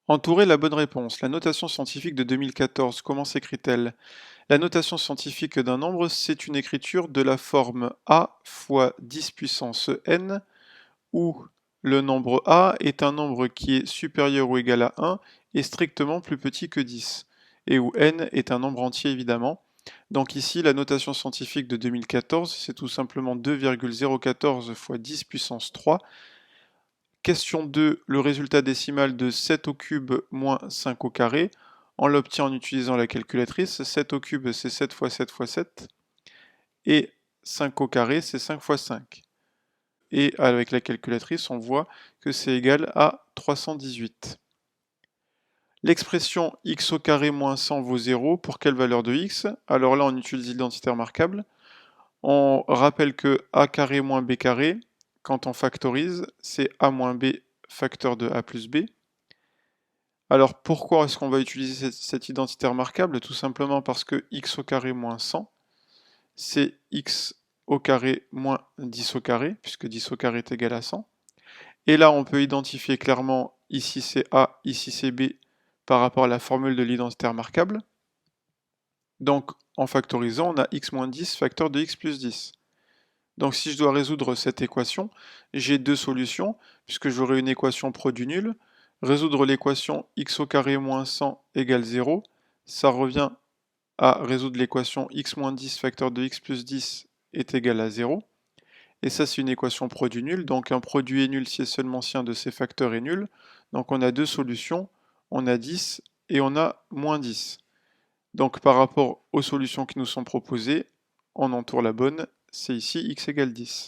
Entourer la bonne réponse. La notation scientifique de 2014, comment s'écrit-elle? La notation scientifique d'un nombre, c'est une écriture de la forme a fois 10 puissance n, où le nombre a est un nombre qui est supérieur ou égal à 1 et strictement plus petit que 10, et où n est un nombre entier évidemment. Donc ici, la notation scientifique de 2014, c'est tout simplement 2,014 fois 10 puissance 3. Question 2, le résultat décimal de 7 au cube moins 5 au carré. On l'obtient en utilisant la calculatrice. 7 au cube, c'est 7 fois 7 fois 7. Et 5 au carré, c'est 5 fois 5. Et avec la calculatrice, on voit que c'est égal à 318. L'expression x au carré moins 100 vaut 0. Pour quelle valeur de x? Alors là, on utilise l'identité remarquable. On rappelle que a carré moins b carré, quand on factorise, c'est a moins b facteur de a plus b. Alors pourquoi est-ce qu'on va utiliser cette identité remarquable? Tout simplement parce que x au carré moins 100, c'est x au carré moins 10 au carré, puisque 10 au carré est égal à 100. Et là, on peut identifier clairement, ici c'est a, ici c'est b, par rapport à la formule de l'identité remarquable. Donc en factorisant, on a x moins 10 facteur de x plus 10. Donc si je dois résoudre cette équation, j'ai deux solutions, puisque j'aurai une équation produit nul. Résoudre l'équation x au carré moins 100 égale 0, ça revient à résoudre l'équation x moins 10 facteur de x plus 10 est égal à 0. Et ça, c'est une équation produit nul, donc un produit est nul si et seulement si un de ses facteurs est nul. Donc on a deux solutions, on a 10 et on a moins 10. Donc par rapport aux solutions qui nous sont proposées, on entoure la bonne, c'est ici x égale 10.